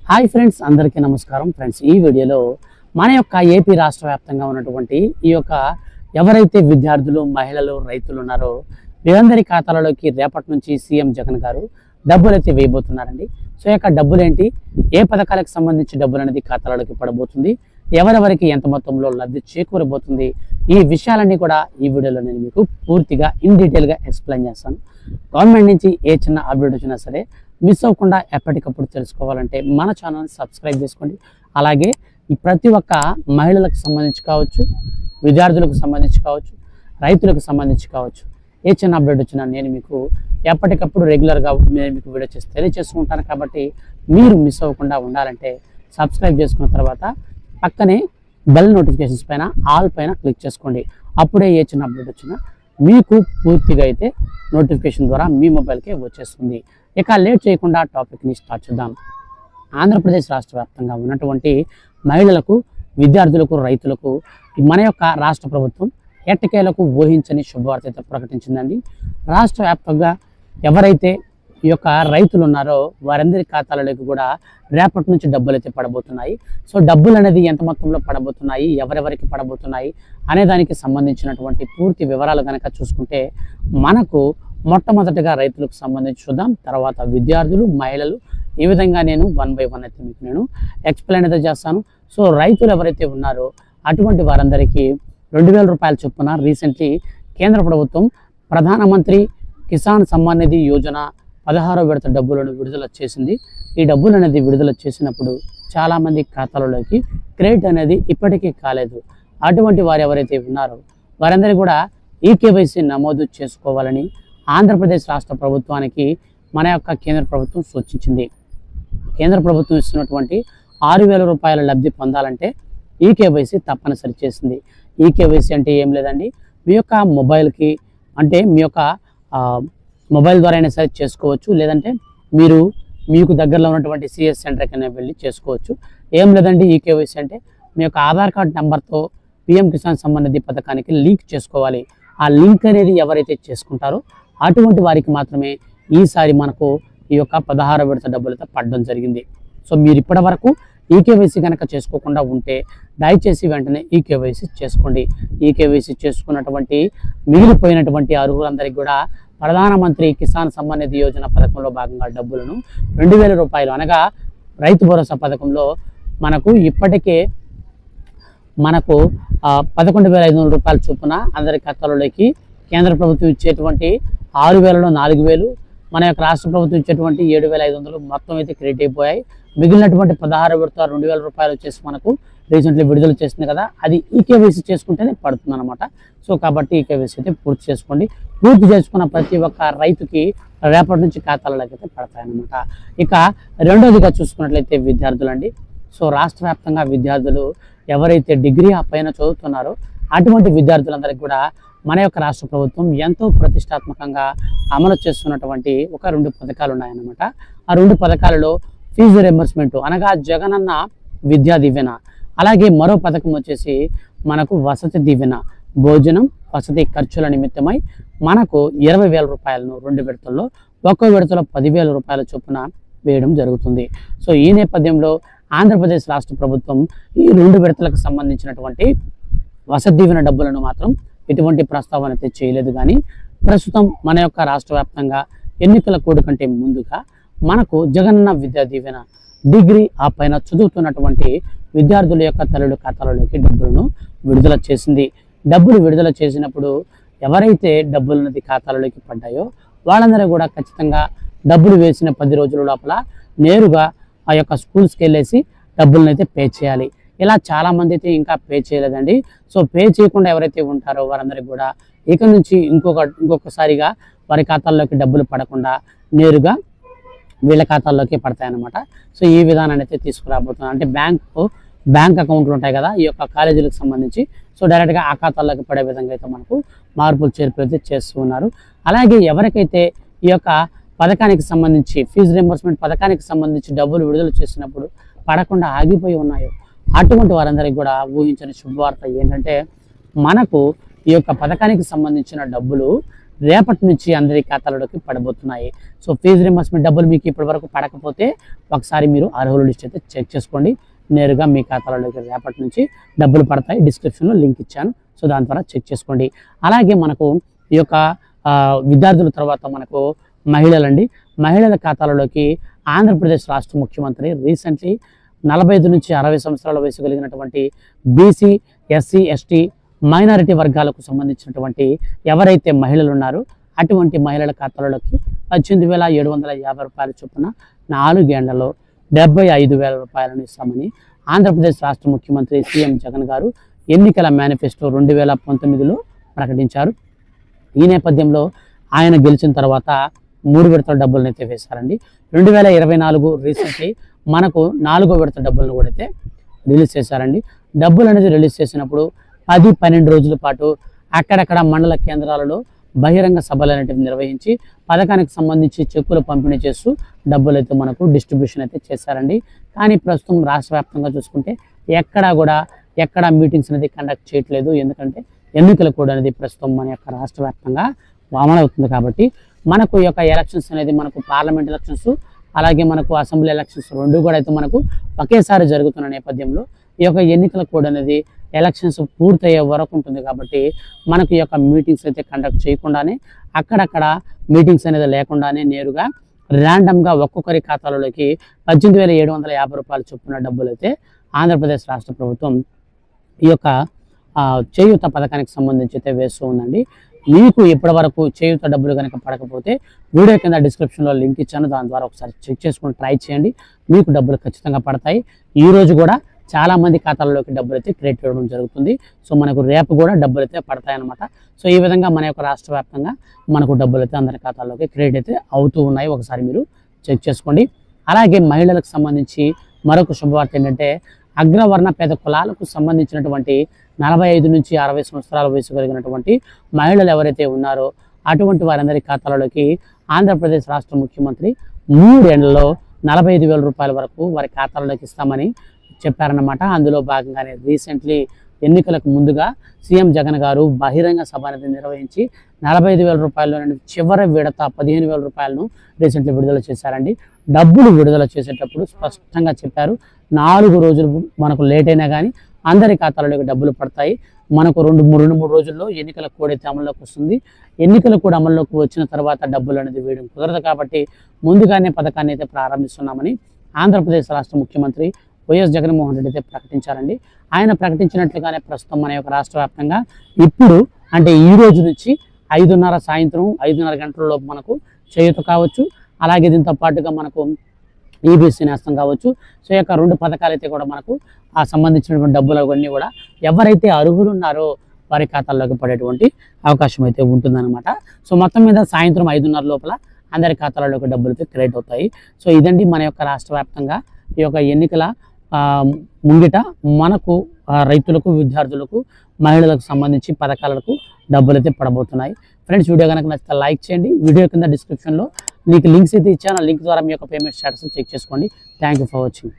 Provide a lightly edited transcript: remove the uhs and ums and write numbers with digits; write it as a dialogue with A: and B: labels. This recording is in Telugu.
A: హాయ్ ఫ్రెండ్స్, అందరికీ నమస్కారం. ఫ్రెండ్స్, ఈ వీడియోలో మన యొక్క ఏపీ రాష్ట్ర వ్యాప్తంగా ఉన్నటువంటి ఈ యొక్క ఎవరైతే విద్యార్థులు, మహిళలు, రైతులు ఉన్నారో వీరందరి ఖాతాలలోకి రేపటి నుంచి సీఎం జగన్ గారు డబ్బులు అయితే వేయబోతున్నారండి. సో యొక్క డబ్బులు ఏంటి, ఏ పథకాలకు సంబంధించి డబ్బులు అనేది ఖాతాలలోకి పడబోతుంది, ఎవరెవరికి ఎంత మొత్తంలో లబ్ధి చేకూరబోతుంది, ఈ విషయాలన్నీ కూడా ఈ వీడియోలో నేను మీకు పూర్తిగా ఇన్ డీటెయిల్గా ఎక్స్ప్లెయిన్ చేస్తాను. గవర్నమెంట్ నుంచి ఏ చిన్న అప్డేట్ వచ్చినా సరే మిస్ అవ్వకుండా ఎప్పటికప్పుడు తెలుసుకోవాలంటే మన ఛానల్ని సబ్స్క్రైబ్ చేసుకోండి. అలాగే ఈ ప్రతి ఒక్క మహిళలకు సంబంధించి కావచ్చు, విద్యార్థులకు సంబంధించి కావచ్చు, రైతులకు సంబంధించి కావచ్చు, ఏ చిన్న అప్డేట్ వచ్చినా నేను మీకు ఎప్పటికప్పుడు రెగ్యులర్గా నేను మీకు వీడియో చేసి తెలియజేసుకుంటాను. కాబట్టి మీరు మిస్ అవ్వకుండా ఉండాలంటే సబ్స్క్రైబ్ చేసుకున్న తర్వాత పక్కనే బెల్ నోటిఫికేషన్స్ పైన ఆల్ పైన క్లిక్ చేసుకోండి. అప్పుడే ఏ చిన్న అప్డేట్ వచ్చినా మీకు పూర్తిగా అయితే నోటిఫికేషన్ ద్వారా మీ మొబైల్కే వచ్చేస్తుంది. ఇక లేట్ చేయకుండా టాపిక్ని స్టార్ట్ చేద్దాం. ఆంధ్రప్రదేశ్ రాష్ట్ర వ్యాప్తంగా ఉన్నటువంటి మహిళలకు, విద్యార్థులకు, రైతులకు మన యొక్క రాష్ట్ర ప్రభుత్వం ఎట్టకేలకు ఊహించని శుభవార్త అయితే ప్రకటించిందండి. రాష్ట్ర వ్యాప్తంగా ఎవరైతే ఈ యొక్క రైతులు ఉన్నారో వారందరి ఖాతాలలోకి కూడా రేపటి నుంచి డబ్బులు అయితే పడబోతున్నాయి. సో డబ్బులు అనేది ఎంత మొత్తంలో పడబోతున్నాయి, ఎవరెవరికి పడబోతున్నాయి అనే దానికి సంబంధించినటువంటి పూర్తి వివరాలు కనుక చూసుకుంటే మనకు మొట్టమొదటిగా రైతులకు సంబంధించి చూద్దాం. తర్వాత విద్యార్థులు, మహిళలు, ఈ విధంగా నేను 1 by 1 అయితే మీకు నేను ఎక్స్ప్లెయిన్ అయితే చేస్తాను. సో రైతులు ఎవరైతే ఉన్నారో అటువంటి వారందరికీ 2000 రూపాయల చొప్పున రీసెంట్లీ కేంద్ర ప్రభుత్వం ప్రధానమంత్రి కిసాన్ సమ్మాన్ నిధి యోజన 16వ విడత డబ్బులను విడుదల చేసింది. ఈ డబ్బులు అనేది విడుదల చేసినప్పుడు చాలామంది ఖాతాలలోకి క్రెడిట్ అనేది ఇప్పటికీ కాలేదు. అటువంటి వారు ఎవరైతే ఉన్నారో వారందరూ కూడా ఈ కేవైసీ నమోదు చేసుకోవాలని ఆంధ్రప్రదేశ్ రాష్ట్ర ప్రభుత్వానికి మన యొక్క కేంద్ర ప్రభుత్వం సూచించింది. కేంద్ర ప్రభుత్వం ఇస్తున్నటువంటి 6000 రూపాయల లబ్ధి పొందాలంటే ఈ కేవైసీ తప్పనిసరి చేసింది. ఈ కేవైసీ అంటే ఏం లేదండి, మీ యొక్క మొబైల్కి అంటే మీ యొక్క మొబైల్ ద్వారా అయినా సరే చేసుకోవచ్చు, లేదంటే మీకు దగ్గరలో ఉన్నటువంటి సిఎస్ సెంటర్కైనా వెళ్ళి చేసుకోవచ్చు. ఏం లేదండి, ఈ కేవైసీ అంటే మీ యొక్క ఆధార్ కార్డ్ నెంబర్తో పిఎం కిసాన్ సమ్మాన్ నిధి పథకానికి లింక్ చేసుకోవాలి. ఆ లింక్ అనేది ఎవరైతే చేసుకుంటారో అటువంటి వారికి మాత్రమే ఈసారి మనకు ఈ యొక్క 16వ విడత డబ్బులతో పడడం జరిగింది. సో మీరు ఇప్పటి వరకు ఈ కేవైసీ కనుక చేసుకోకుండా ఉంటే దయచేసి వెంటనే ఈ కేవైసీ చేసుకోండి. ఈ కేవైసీ చేసుకున్నటువంటి మిగిలిపోయినటువంటి అర్హులందరికీ కూడా ప్రధానమంత్రి కిసాన్ సమ్మాన్ నిధి యోజన పథకంలో భాగంగా డబ్బులను 2000 రూపాయలు అనగా రైతు భరోసా పథకంలో మనకు ఇప్పటికే 11,500 రూపాయల చొప్పున అందరి ఖాతాలలోకి కేంద్ర ప్రభుత్వం ఇచ్చేటువంటి 6,000లో 4,000, మన యొక్క రాష్ట్ర ప్రభుత్వం ఇచ్చేటువంటి 7,500 మొత్తం అయితే క్రెడిట్ అయిపోయాయి. మిగిలినటువంటి 16వ విడత 2,000 రూపాయలు వచ్చేసి మనకు రీసెంట్లీ విడుదల చేస్తుంది కదా, అది ఈ కేవైసీ చేసుకుంటేనే పడుతుంది అనమాట. సో కాబట్టి ఈ కేవైసీ అయితే పూర్తి చేసుకోండి. పూర్తి చేసుకున్న ప్రతి ఒక్క రైతుకి రేపటి నుంచి ఖాతాలలోకి అయితే పడతాయన్నమాట. ఇక రెండోదిగా చూసుకున్నట్లయితే విద్యార్థులు అండి. సో రాష్ట్ర వ్యాప్తంగా విద్యార్థులు ఎవరైతే డిగ్రీ ఆ పైన చదువుతున్నారో అటువంటి విద్యార్థులందరికీ కూడా మన యొక్క రాష్ట్ర ప్రభుత్వం ఎంతో ప్రతిష్టాత్మకంగా అమలు చేస్తున్నటువంటి ఒక 2 పథకాలు ఉన్నాయన్నమాట. ఆ 2 పథకాలలో ఫీజు రింబర్స్మెంట్ అనగా జగనన్న విద్యా దీవెన, అలాగే మరో పథకం వచ్చేసి మనకు వసతి దీవెన, భోజనం వసతి ఖర్చుల నిమిత్తమై మనకు 20,000 రూపాయలను 2 విడతల్లో, ఒక్కో విడతలో 10,000 రూపాయల చొప్పున వేయడం జరుగుతుంది. సో ఈ నేపథ్యంలో ఆంధ్రప్రదేశ్ రాష్ట్ర ప్రభుత్వం ఈ 2 విడతలకు సంబంధించినటువంటి వసతి దీవెన డబ్బులను మాత్రం ఎటువంటి ప్రస్తావన అయితే చేయలేదు. కానీ ప్రస్తుతం మన యొక్క రాష్ట్ర వ్యాప్తంగా ఎన్నికల కోడ్ కంటే ముందుగా మనకు జగనన్న విద్యా దీవెన డిగ్రీ ఆ పైన చదువుతున్నటువంటి విద్యార్థుల యొక్క తల్లుల ఖాతాలలోకి డబ్బులను విడుదల చేసింది. డబ్బులు విడుదల చేసినప్పుడు ఎవరైతే డబ్బులన్నది ఖాతాలలోకి పడ్డాయో వాళ్ళందరూ కూడా ఖచ్చితంగా డబ్బులు వేసిన 10 రోజుల లోపల నేరుగా ఆ యొక్క స్కూల్స్కి వెళ్ళేసి డబ్బులను అయితే పే చేయాలి. ఇలా చాలామంది అయితే ఇంకా పే చేయలేదండి. సో పే చేయకుండా ఎవరైతే ఉంటారో వారందరికీ కూడా ఇక నుంచి ఇంకొకసారిగా వారి ఖాతాల్లోకి డబ్బులు పడకుండా నేరుగా వీళ్ళ ఖాతాల్లోకి పడతాయన్నమాట. సో ఈ విధానాన్ని అయితే తీసుకురాబోతున్నారు. అంటే బ్యాంక్ అకౌంట్లు ఉంటాయి కదా ఈ యొక్క కాలేజీలకు సంబంధించి, సో డైరెక్ట్గా ఆ ఖాతాల్లోకి పడే విధంగా అయితే మనకు మార్పులు చేర్పులు అయితే చేస్తూ ఉన్నారు. అలాగే ఎవరికైతే ఈ యొక్క పథకానికి సంబంధించి ఫీజు రింబర్స్మెంట్ పథకానికి సంబంధించి డబ్బులు విడుదల చేసినప్పుడు పడకుండా ఆగిపోయి ఉన్నాయో అటువంటి వారందరికీ కూడా ఊహించని శుభవార్త ఏంటంటే మనకు ఈ యొక్క పథకానికి సంబంధించిన డబ్బులు రేపటి నుంచి అందరి ఖాతాలలోకి పడబోతున్నాయి. సో ఫీజు రింబర్స్మెంట్ డబ్బులు మీకు ఇప్పటి వరకు పడకపోతే ఒకసారి మీరు అర్హుల లిస్ట్ అయితే చెక్ చేసుకోండి. నేరుగా మీ ఖాతాలలోకి రేపటి నుంచి డబ్బులు పడతాయి. డిస్క్రిప్షన్లో లింక్ ఇచ్చాను, సో దాని ద్వారా చెక్ చేసుకోండి. అలాగే మనకు ఈ యొక్క విద్యార్థుల తర్వాత మనకు మహిళల ఖాతాలలోకి ఆంధ్రప్రదేశ్ రాష్ట్ర ముఖ్యమంత్రి రీసెంట్లీ 45 నుంచి 60 సంవత్సరాల వయసు కలిగినటువంటి బీసీ, ఎస్సీ, ఎస్టీ, మైనారిటీ వర్గాలకు సంబంధించినటువంటి ఎవరైతే మహిళలు ఉన్నారో అటువంటి మహిళల ఖాతాలలోకి 18,750 రూపాయల చొప్పున 4 ఏళ్లలో 75,000 రూపాయలను ఇస్తామని ఆంధ్రప్రదేశ్ రాష్ట్ర ముఖ్యమంత్రి సీఎం జగన్ గారు ఎన్నికల మేనిఫెస్టో 2019లో ప్రకటించారు. ఈ నేపథ్యంలో ఆయన గెలిచిన తర్వాత 3 విడతల డబ్బులను అయితే వేశారండి. 2024 రీసెంట్లీ మనకు 4వ విడత డబ్బులను కూడా అయితే రిలీజ్ చేశారండి. డబ్బులు అనేది రిలీజ్ చేసినప్పుడు 10-12 రోజుల పాటు అక్కడక్కడ మండల కేంద్రాలలో బహిరంగ సభలు అనేటివి నిర్వహించి పథకానికి సంబంధించి చెక్కులు పంపిణీ చేస్తూ డబ్బులు అయితే మనకు డిస్ట్రిబ్యూషన్ అయితే చేశారండి. కానీ ప్రస్తుతం రాష్ట్ర వ్యాప్తంగా చూసుకుంటే ఎక్కడా మీటింగ్స్ అనేది కండక్ట్ చేయట్లేదు. ఎందుకంటే ఎన్నికల కోడ్ అనేది ప్రస్తుతం మన యొక్క రాష్ట్ర వ్యాప్తంగా అమలవుతుంది. కాబట్టి మనకు ఈ యొక్క ఎలక్షన్స్ అనేది మనకు పార్లమెంట్ ఎలక్షన్స్ అలాగే మనకు అసెంబ్లీ ఎలక్షన్స్ రెండు కూడా అయితే మనకు ఒకేసారి జరుగుతున్న నేపథ్యంలో ఈ యొక్క ఎన్నికల కోడ్ అనేది ఎలక్షన్స్ పూర్తయ్యే వరకు ఉంటుంది. కాబట్టి మనకు ఈ యొక్క మీటింగ్స్ అయితే కండక్ట్ చేయకుండానే అక్కడక్కడ మీటింగ్స్ అనేది లేకుండానే నేరుగా ర్యాండమ్గా ఒక్కొక్కరి ఖాతాలలోకి 18,750 రూపాయల చొప్పున డబ్బులు అయితే ఆంధ్రప్రదేశ్ రాష్ట్ర ప్రభుత్వం ఈ యొక్క చేయూత పథకానికి సంబంధించి అయితే వేస్తూ ఉందండి. మీకు ఇప్పటి వరకు చేయూత డబ్బులు కనుక పడకపోతే వీడియో కింద డిస్క్రిప్షన్లో లింక్ ఇచ్చాను, దాని ద్వారా ఒకసారి చెక్ చేసుకొని ట్రై చేయండి. మీకు డబ్బులు ఖచ్చితంగా పడతాయి. ఈ రోజు కూడా చాలా మంది ఖాతాలలోకి డబ్బులు అయితే క్రెడిట్ అవ్వడం జరుగుతుంది. సో మనకు రేపు కూడా డబ్బులు అయితే పడతాయి అన్నమాట. సో ఈ విధంగా మన యొక్క రాష్ట్ర వ్యాప్తంగా మనకు డబ్బులు అయితే అందరి ఖాతాల్లోకి క్రెడిట్ అయితే అవుతూ ఉన్నాయి. ఒకసారి మీరు చెక్ చేసుకోండి. అలాగే మహిళలకు సంబంధించి మరొక శుభవార్త ఏంటంటే అగ్రవర్ణ పేద కులాలకు సంబంధించినటువంటి 45 నుంచి 60 సంవత్సరాల వయసు కలిగినటువంటి మహిళలు ఎవరైతే ఉన్నారో అటువంటి వారందరి ఖాతాలలోకి ఆంధ్రప్రదేశ్ రాష్ట్ర ముఖ్యమంత్రి 3 ఏళ్లలో 45,000 రూపాయల వరకు వారి ఖాతాలలోకి ఇస్తామని చెప్పారన్నమాట. అందులో భాగంగానే రీసెంట్లీ ఎన్నికలకు ముందుగా సీఎం జగన్ గారు బహిరంగ సభ అనేది నిర్వహించి 45,000 రూపాయల్లో చివరి విడత 15,000 రూపాయలను రీసెంట్లీ విడుదల చేశారండి. డబ్బులు విడుదల చేసేటప్పుడు స్పష్టంగా చెప్పారు, 4 రోజులు మనకు లేట్ అయినా కానీ అందరి ఖాతాలలోకి డబ్బులు పడతాయి. మనకు 2-3 రోజుల్లో ఎన్నికల కోడ్ అయితే అమల్లోకి వస్తుంది. ఎన్నికల కోడ్ అమల్లోకి వచ్చిన తర్వాత డబ్బులు అనేది వేయడం కుదరదు. కాబట్టి ముందుగానే పథకాన్ని అయితే ప్రారంభిస్తున్నామని ఆంధ్రప్రదేశ్ రాష్ట్ర ముఖ్యమంత్రి వైఎస్ జగన్మోహన్ రెడ్డి అయితే ప్రకటించారండి. ఆయన ప్రకటించినట్లుగానే ప్రస్తుతం మన యొక్క రాష్ట్ర వ్యాప్తంగా ఇప్పుడు అంటే ఈ రోజు నుంచి 5:30 సాయంత్రం 5:30 గంటలలోపు మనకు చేయూత కావచ్చు, అలాగే దీంతో పాటుగా మనకు ఈబీసీ నేస్తం కావచ్చు. సో ఈ యొక్క 2 పథకాలు అయితే కూడా మనకు ఆ సంబంధించినటువంటి డబ్బులు అవన్నీ కూడా ఎవరైతే అర్హులు ఉన్నారో వారి ఖాతాల్లోకి పడేటువంటి అవకాశం అయితే ఉంటుందన్నమాట. సో మొత్తం మీద సాయంత్రం 5:30 లోపల అందరి ఖాతాలలోకి డబ్బులు అయితే క్రెడిట్ అవుతాయి. సో ఇదండి మన యొక్క రాష్ట్ర వ్యాప్తంగా ఈ యొక్క ఎన్నికల ముంగిట మనకు రైతులకు, విద్యార్థులకు, మహిళలకు సంబంధించి పథకాలకు డబ్బులు అయితే పడబోతున్నాయి. ఫ్రెండ్స్, వీడియో కనుక నచ్చితే లైక్ చేయండి. వీడియో కింద డిస్క్రిప్షన్లో మీకు లింక్స్ అయితే ఇచ్చాను. లింక్ ద్వారా మీ యొక్క పేమెంట్ స్టేటస్ చెక్ చేసుకోండి. Thank you for watching.